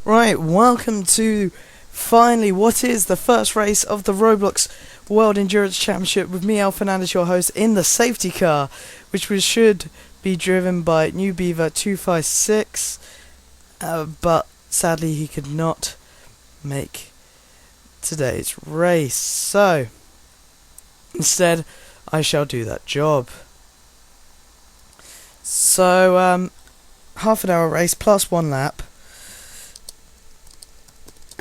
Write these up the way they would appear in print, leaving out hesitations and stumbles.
Right, welcome to finally what is the first race of the Roblox World Endurance Championship with me, Al Fernandez, your host, in the safety car, which should be driven by New Beaver 256, but sadly he could not make today's race. So, instead, I shall do that job. So, half an hour race plus one lap.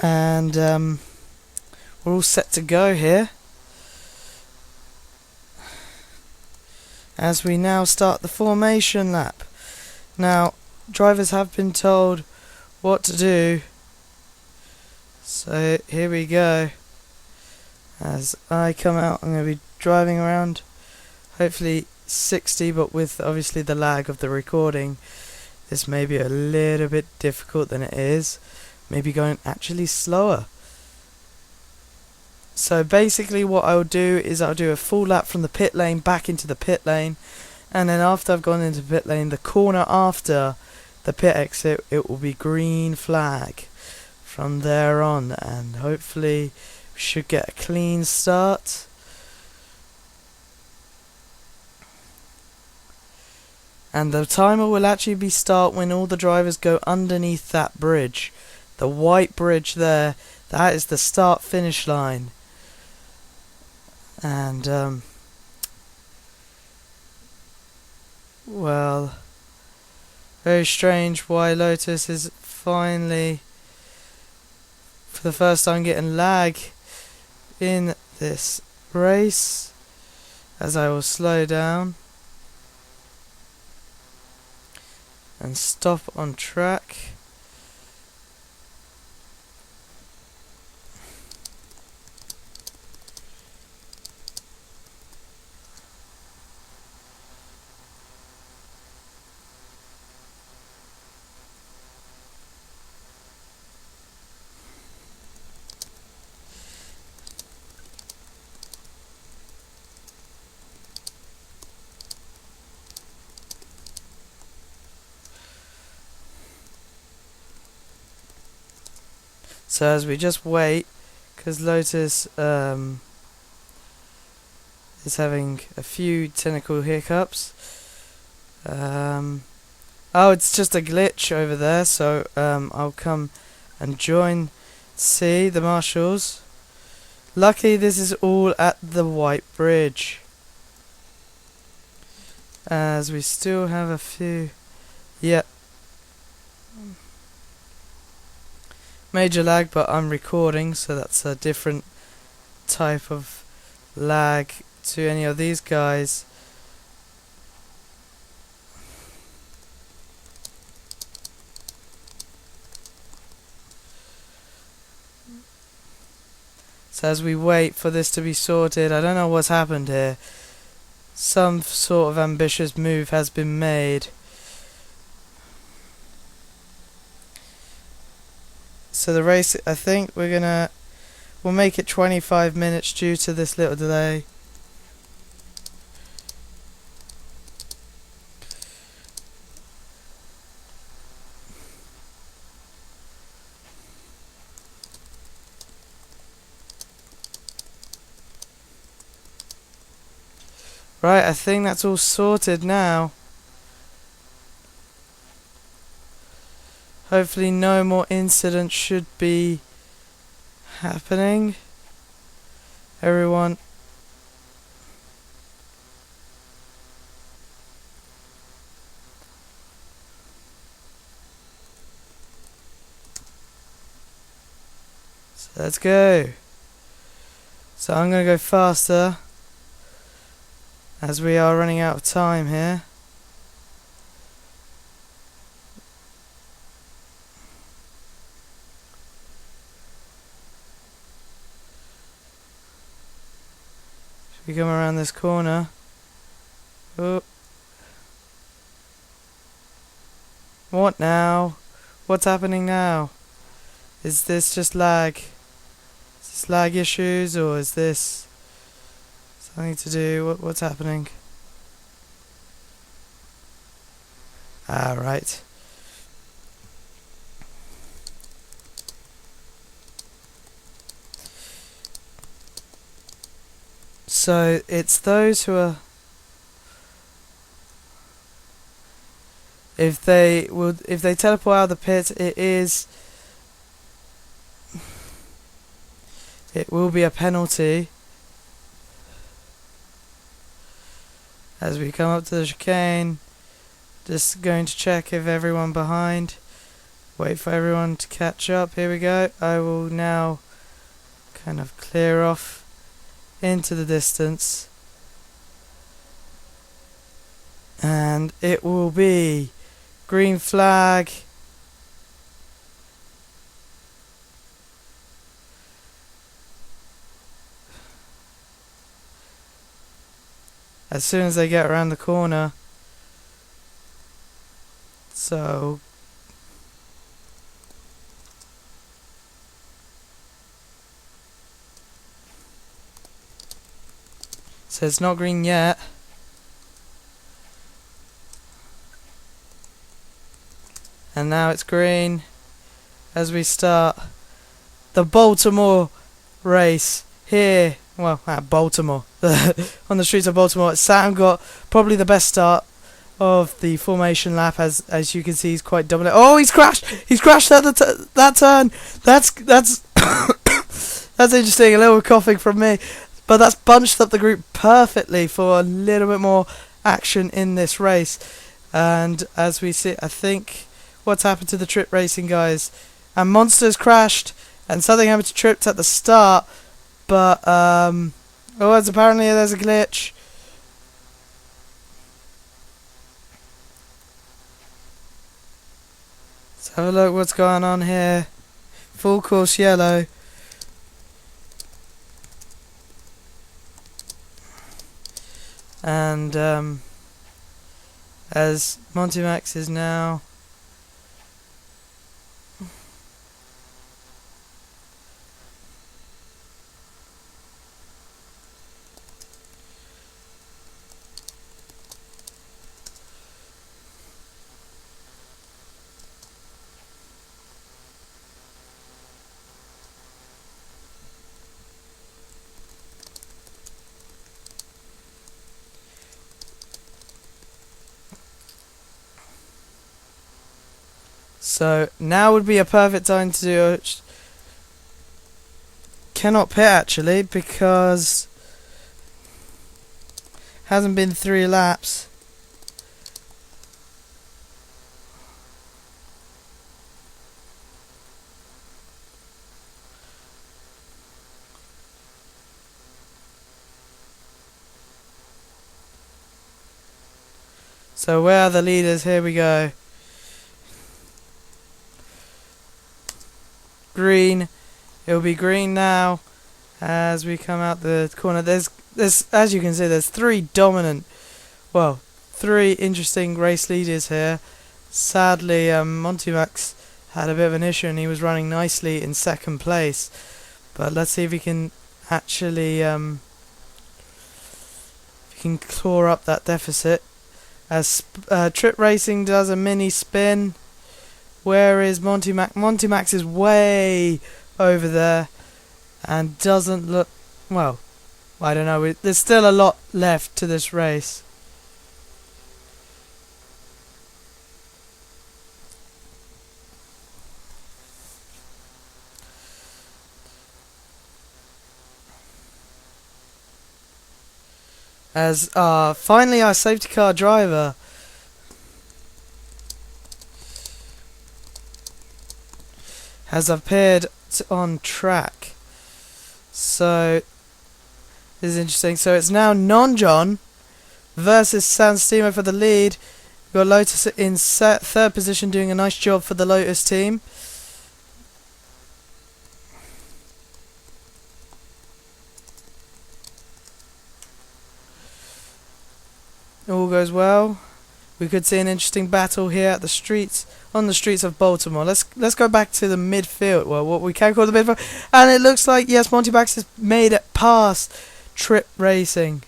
And we're all set to go here as we now start the formation lap. Now, drivers have been told what to do, so here we go. As I come out, I'm going to be driving around, hopefully 60, but with obviously the lag of the recording, this may be a little bit difficult than it is. Maybe going actually slower. So basically what I'll do is I'll do a full lap from the pit lane back into the pit lane, and then after I've gone into pit lane, the corner after the pit exit, it will be green flag from there on, and hopefully we should get a clean start. And the timer will actually start when all the drivers go underneath that bridge. The white bridge there, that is the start finish line. And well, very strange why Lotus is finally for the first time getting lag in this race, as I will slow down and stop on track. So as we just wait, because Lotus is having a few technical hiccups. Oh, it's just a glitch over there, so I'll come and join the marshals. Luckily this is all at the white bridge, as we still have a few major lag, but I'm recording, so that's a different type of lag to any of these guys. So as we wait for this to be sorted, I don't know what's happened here. Some sort of ambitious move has been made. So the race, I think we'll make it 25 minutes due to this little delay. Right, I think that's all sorted now. Hopefully no more incidents should be happening. Everyone. So let's go. So I'm going to go faster, as we are running out of time here. We come around this corner. Oh. What now? What's happening now? Is this just lag? Is this lag issues, or is this something to do? What's happening? Ah, right. So it's those who are, if they teleport out of the pit, it will be a penalty. As we come up to the chicane, just going to check if everyone behind. Wait for everyone to catch up. Here we go. I will now kind of clear off into the distance. And it will be green flag. As soon as they get around the corner. So it's not green yet. And now it's green as we start the Baltimore race here. Well, at Baltimore. On the streets of Baltimore. Sam got probably the best start of the formation lap, as you can see. He's quite dominant. Oh, he's crashed at that turn. That's that's interesting. A little coughing from me, but that's bunched up the group perfectly for a little bit more action in this race. And as we see, I think what's happened to the trip racing guys, and Monsters crashed, and something happened to Tripped at the start, but apparently there's a glitch. Let's have a look what's going on here. Full course yellow. And as Monty Max is now so now would be a perfect time to do it. Cannot pit actually because hasn't been 3 laps. So where are the leaders? Here we go. Green. It'll be green now as we come out the corner. There's as you can see, there's 3 interesting race leaders here. Sadly, Monty Max had a bit of an issue and he was running nicely in 2nd place. But let's see if he can actually claw up that deficit. As Trip Racing does a mini spin. Where is Monty Max? Monty Max is way over there and doesn't look... Well, I don't know. There's still a lot left to this race. As finally our safety car driver has appeared on track. So this is interesting. So it's now Non-John versus San Stimo for the lead. We've got Lotus in 3rd position, doing a nice job for the Lotus team. All goes well. We could see an interesting battle here at the streets, on the streets of Baltimore. Let's go back to the midfield. Well, what we can call the midfield, and it looks like yes, Monty Max has made it past Trip Racing.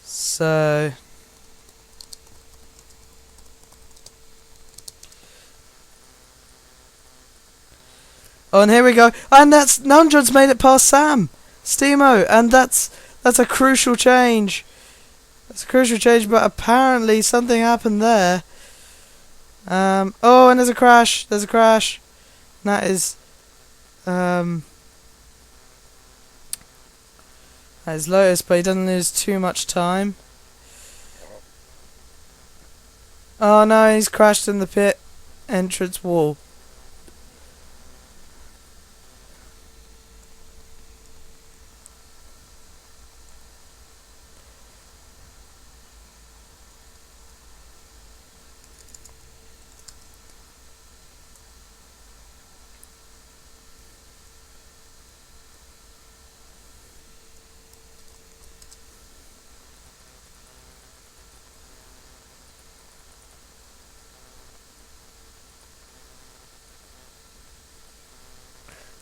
So Oh, and here we go. And that's Nunjod's made it past Sam Steamo, and that's a crucial change. That's a crucial change, but apparently something happened there. Oh, and there's a crash. There's a crash. And that is Lotus, but he doesn't lose too much time. Oh no, he's crashed in the pit entrance wall.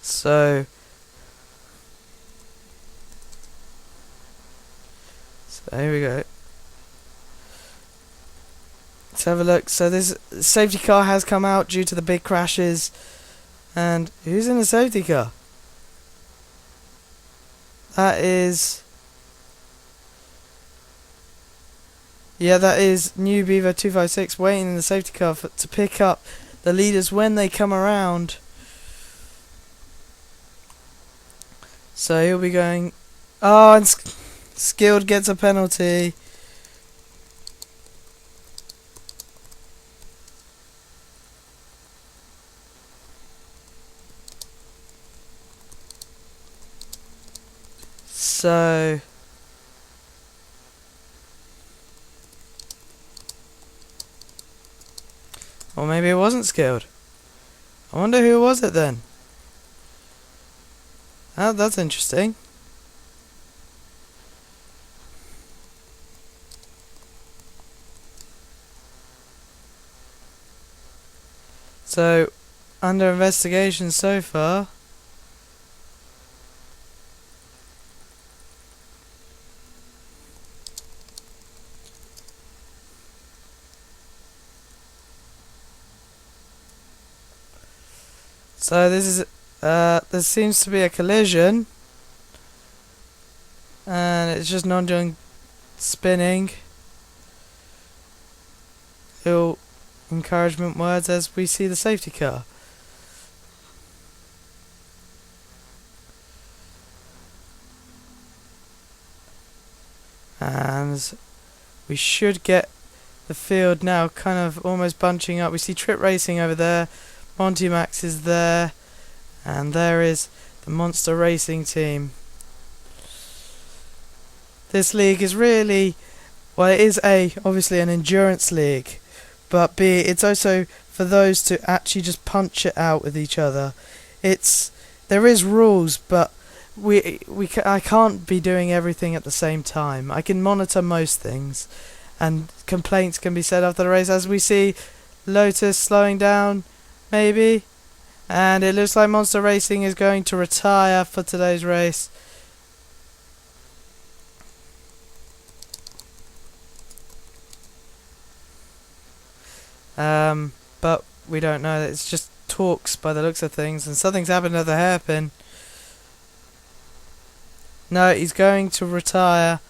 So here we go. Let's have a look. So this safety car has come out due to the big crashes. And who's in the safety car? That is... yeah, that is New Beaver 256 waiting in the safety car to pick up the leaders when they come around. So he'll be going... oh, and Skilled gets a penalty. So... or maybe it wasn't Skilled. I wonder who was it then? Oh, that's interesting. So, under investigation so far. So this is there seems to be a collision, and it's just non-doing spinning. Little encouragement words as we see the safety car. And we should get the field now kind of almost bunching up. We see Trip Racing over there, Monty Max is there, and there is the Monster Racing team. This league is really, well, it is obviously an endurance league, but B, it's also for those to actually just punch it out with each other. There is rules, but I can't be doing everything at the same time. I can monitor most things, and complaints can be said after the race, as we see Lotus slowing down, maybe, and it looks like Monster Racing is going to retire for today's race. But we don't know. It's just talks by the looks of things, and something's happened to the hairpin. No, he's going to retire.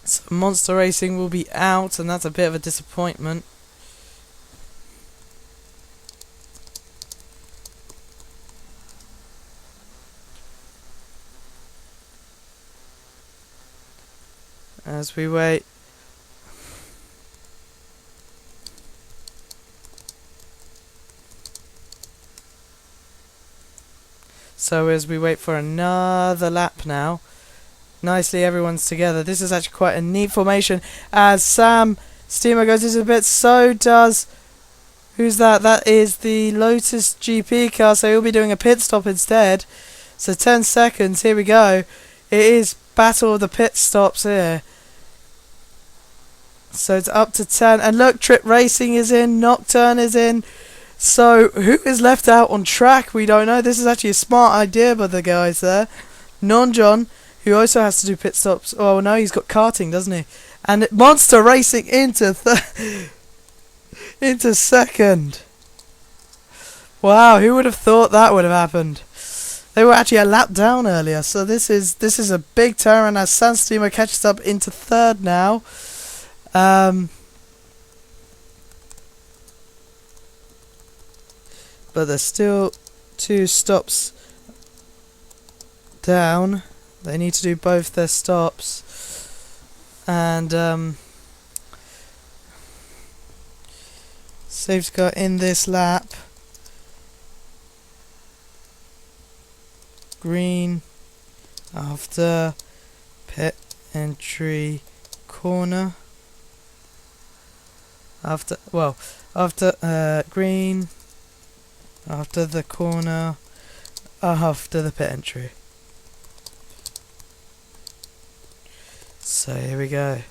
So Monster Racing will be out, and that's a bit of a disappointment. As we wait. So as we wait for another lap now, nicely everyone's together. This is actually quite a neat formation. As Sam Steamo goes into the pit, so does... who's that? That is the Lotus GP car, so he'll be doing a pit stop instead. So 10 seconds, here we go. It is battle of the pit stops here. So it's up to 10. And look, Trip Racing is in, Nocturne is in. So, who is left out on track? We don't know. This is actually a smart idea by the guys there. Non-John, who also has to do pit stops. Oh, no, he's got karting, doesn't he? And Monster Racing into second. Wow, who would have thought that would have happened? They were actually a lap down earlier, so this is a big turn as San Steamer catches up into third now. But there's still 2 stops down. They need to do both their stops. And safety car in this lap. Green after pit entry corner. After green after the corner after the pit entry. So here we go.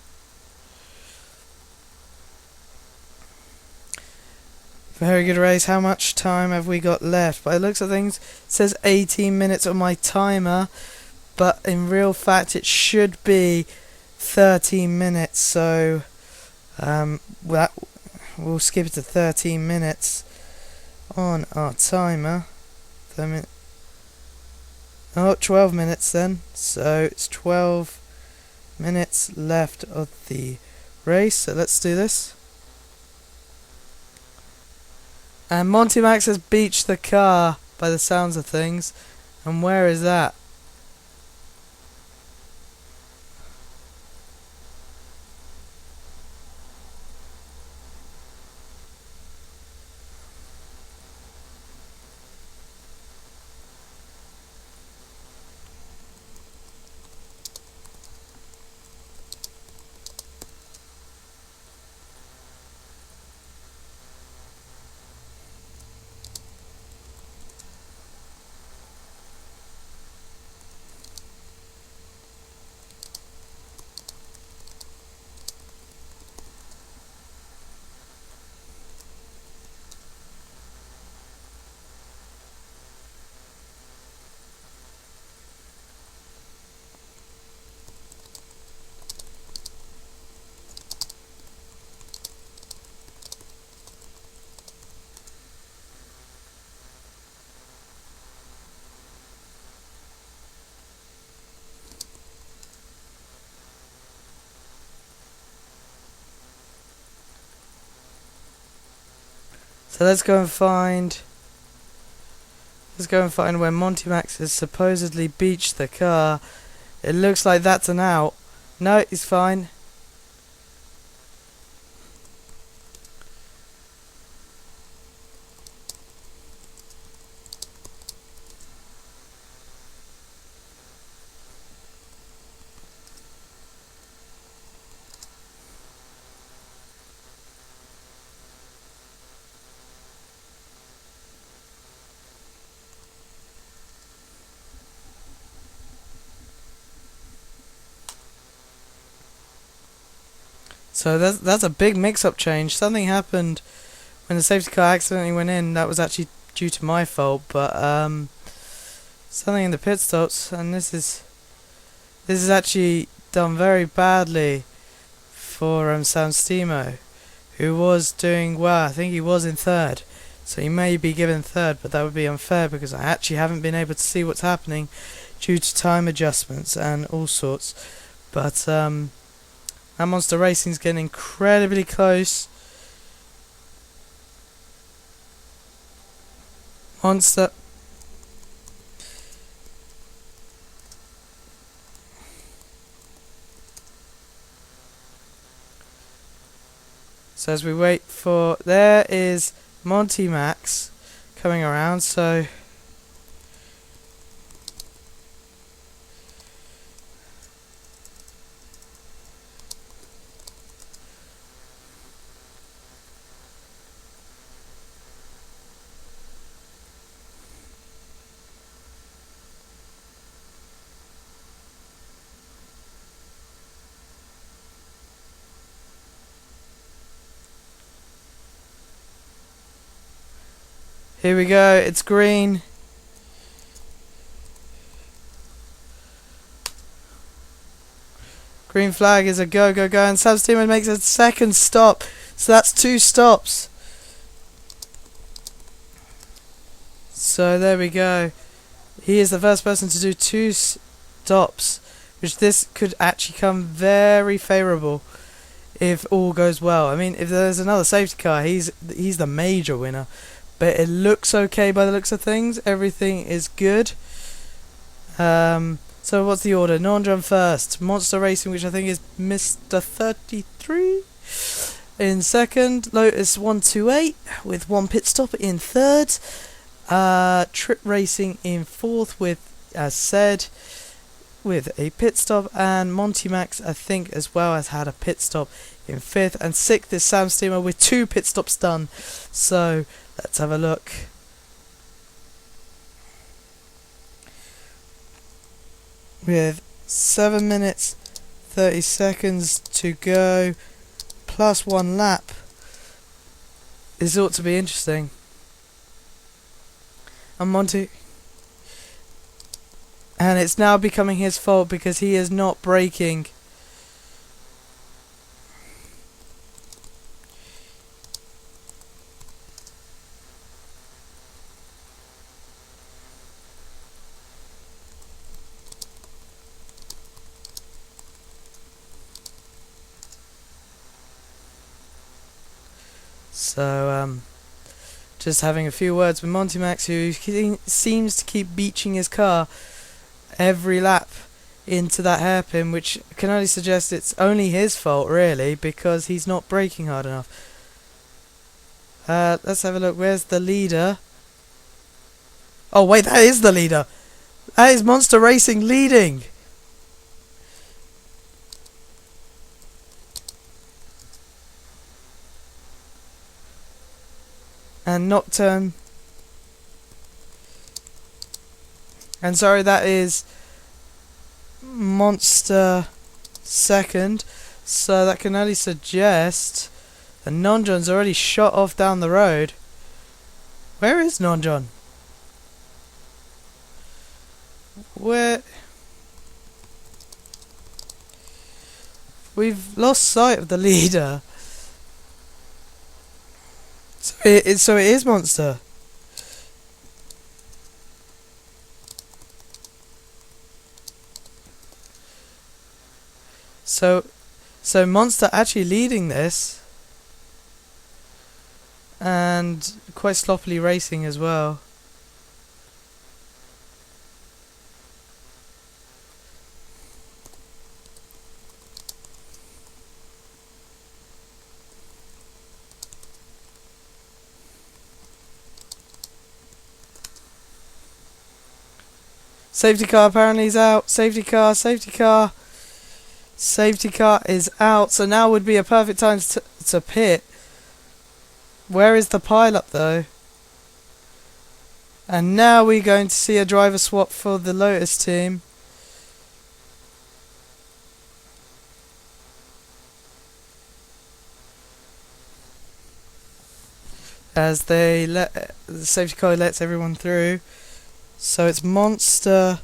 Very good race. How much time have we got left? By the looks of things, it says 18 minutes on my timer, but in real fact it should be 13 minutes. So we'll skip it to 13 minutes on our timer. 12 minutes then. So it's 12 minutes left of the race. So let's do this. And Monty Max has beached the car by the sounds of things. And where is that? So let's go and find where Monty Max has supposedly beached the car. It looks like that's an out. No, it's fine. So that's a big mix-up change. Something happened when the safety car accidentally went in. That was actually due to my fault, but something in the pit stops, and this is actually done very badly for Sam Stemo, who was doing well. I think he was in third, so he may be given third, but that would be unfair because I actually haven't been able to see what's happening due to time adjustments and all sorts. But that Monster Racing's getting incredibly close. Monster. So as we wait for... There is Monty Max coming around, so... Here we go, it's green. Green flag is a go, go, go, and Sam Steeman makes a second stop. So that's 2 stops. So there we go. He is the first person to do 2 stops, which this could actually come very favourable if all goes well. I mean, if there's another safety car, he's the major winner. But it looks okay by the looks of things. Everything is good. So what's the order? Non-John first. Monster Racing, which I think is Mr. 33. In second. Lotus 128 with 1 pit stop in third. Trip Racing in fourth with, as said, with a pit stop. And Monty Max, I think, as well, has had a pit stop in fifth. And sixth is Sam Steamer with 2 pit stops done. So let's have a look. With 7 minutes 30 seconds to go, plus 1 lap, this ought to be interesting. And Monty, and it's now becoming his fault because he is not braking. So, just having a few words with Monty Max, who seems to keep beaching his car every lap into that hairpin, which can only suggest it's only his fault, really, because he's not braking hard enough. Let's have a look. Where's the leader? Oh, wait, that is the leader. That is Monster Racing leading. And Nocturne. And sorry, that is Monster second. So that can only suggest that Non-John's already shot off down the road. Where is Non-John? Where? We've lost sight of the leader. So it is Monster. So Monster actually leading this, and quite sloppily racing as well. Safety car apparently is out. Safety car, safety car. Safety car is out. So now would be a perfect time to pit. Where is the pileup though? And now we're going to see a driver swap for the Lotus team. As the safety car lets everyone through. So it's Monster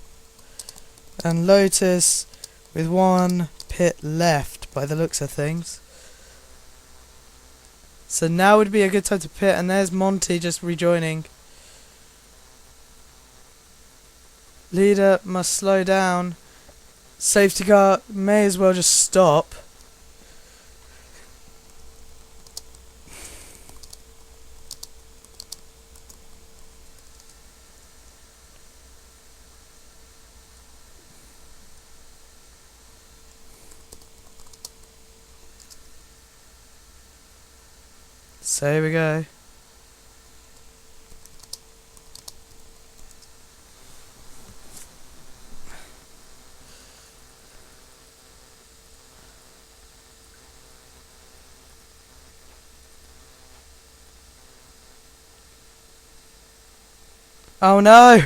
and Lotus with 1 pit left by the looks of things. So now would be a good time to pit, and there's Monty just rejoining. Leader must slow down. Safety car may as well just stop. So here we go. Oh no!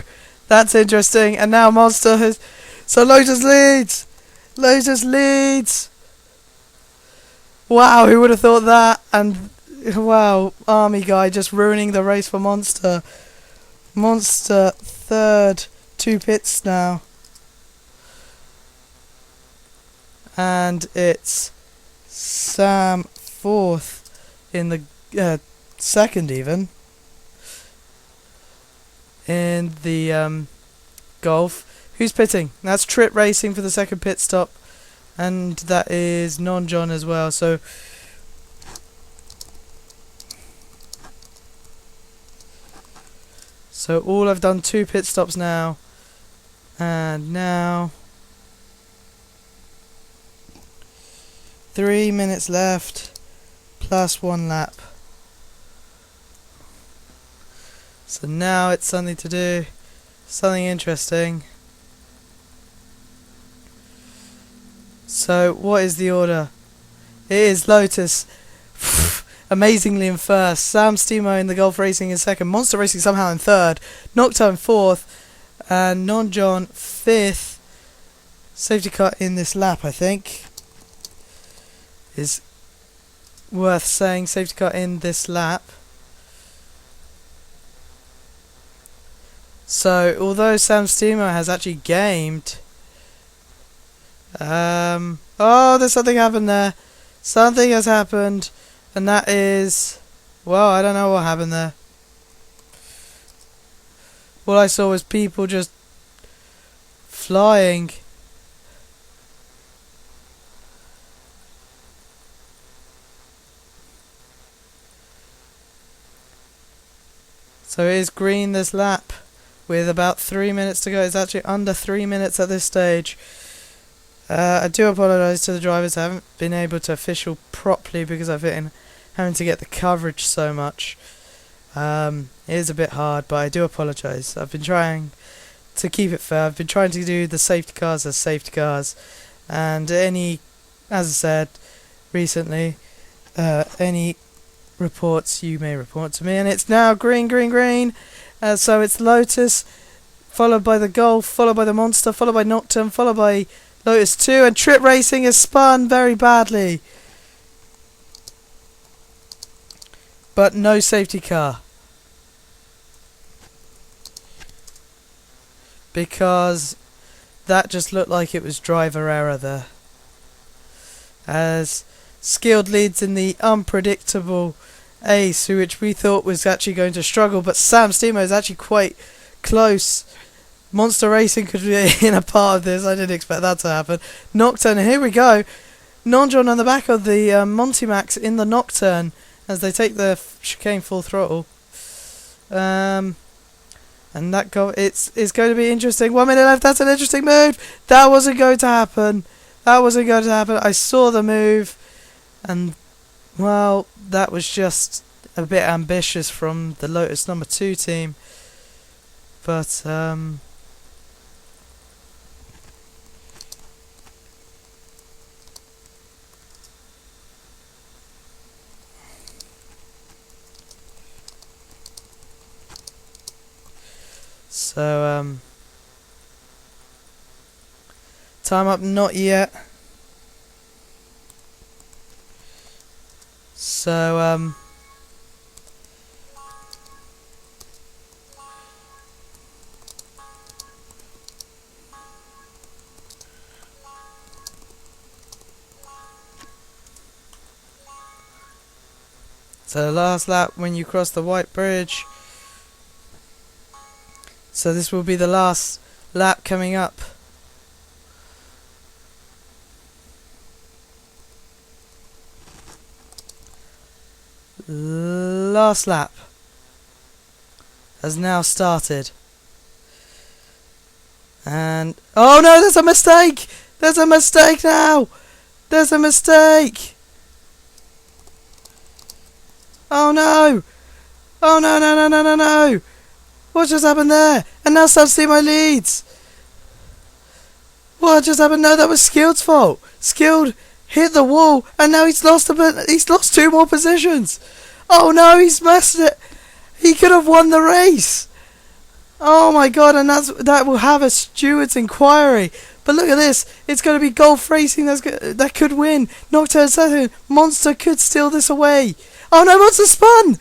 That's interesting. And now Monster has... So Lotus leads! Lotus leads! Wow, who would have thought that? And... wow, Army guy just ruining the race for Monster. Monster third, 2 pits now. And it's Sam fourth in the second even. in the Golf. Who's pitting? That's Trip Racing for the second pit stop, and that is Non-John as well. So all I've done 2 pit stops now, and now 3 minutes left plus 1 lap. So now it's something to do, something interesting. So what is the order? It is Lotus amazingly in first, Sam Stemo in the Golf Racing in second, Monster Racing somehow in third, Nocturne fourth, and Non-John fifth. Safety car in this lap, I think, is worth saying. Safety car in this lap. So although Sam Stemo has actually gamed, oh, there's something happened there. Something has happened, and that is, well, I don't know what happened there. All I saw was people just flying. So it is green this lap with about 3 minutes to go. It's actually under 3 minutes at this stage. I do apologise to the drivers. I haven't been able to official properly because I've been having to get the coverage so much. It is a bit hard, but I do apologise. I've been trying to keep it fair. I've been trying to do the safety cars as safety cars, and any, as I said recently, any reports you may report to me. And it's now green, green, green. So it's Lotus, followed by the Golf, followed by the Monster, followed by Nocturne, followed by Lotus 2, and Trip Racing is spun very badly. But no safety car. Because that just looked like it was driver error there. As Skilled leads in the unpredictable Ace, which we thought was actually going to struggle, but Sam Stemo is actually quite close. Monster Racing could be in a part of this. I didn't expect that to happen. Nocturne, here we go. Non-John on the back of the Monty Max in the Nocturne as they take the chicane full throttle. And that it's going to be interesting. 1 minute left. That's an interesting move. That wasn't going to happen. That wasn't going to happen. I saw the move, and well, that was just a bit ambitious from the Lotus number 2 team. But so time up, not yet. So so last lap when you cross the white bridge. So this will be the last lap coming up. Last lap has now started. And oh no, there's a mistake! There's a mistake now! There's a mistake! Oh no! Oh no, no, no, no, no, no! What just happened there? And now Sam Stemo leads! What just happened? No, that was Skilled's fault. Skilled hit the wall, and now he's lost 2 more positions. Oh no, he's messed it. He could have won the race. Oh my god, and that will have a steward's inquiry. But look at this. It's going to be Golf Racing that could win. Nocturne second. Monster could steal this away. Oh no, Monster spun.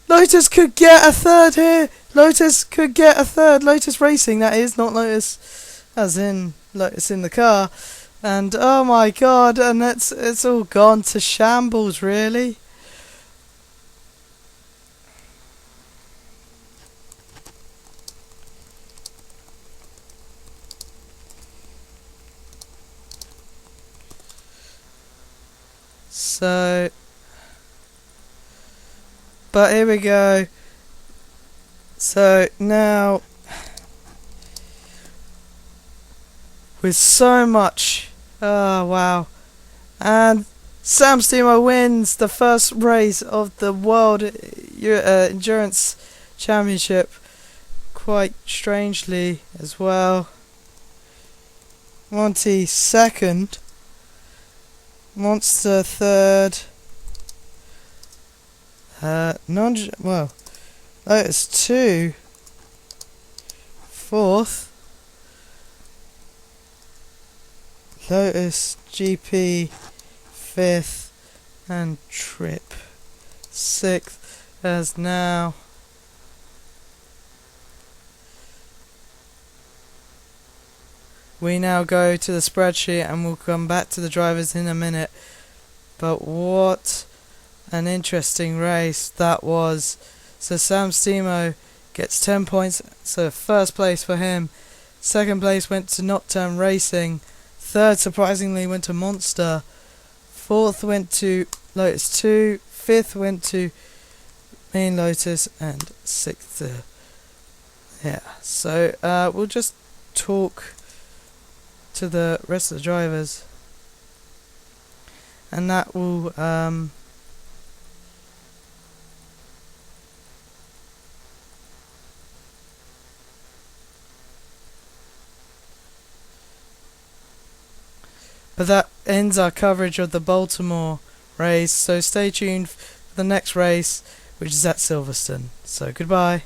Lotus could get a third here. Lotus could get a third. Lotus Racing, that is, not Lotus as in Lotus in the car. And oh my god, and it's all gone to shambles, really. So, but here we go. So now, with so much, oh wow, and Sam Stemo wins the first race of the World Endurance Championship, quite strangely as well. Monty second, Monster third, Lotus 2 fourth, Lotus GP 5th, and Trip 6th, as now we now go to the spreadsheet, and we'll come back to the drivers in a minute. But what an interesting race that was. So Sam Stemo gets 10 points, so first place for him. Second place went to Nocturne Racing. Third, surprisingly, went to Monster. Fourth went to Lotus 2. Fifth went to Main Lotus. And sixth, so we'll just talk to the rest of the drivers, and that will but that ends our coverage of the Baltimore race, so stay tuned for the next race, which is at Silverstone. So goodbye.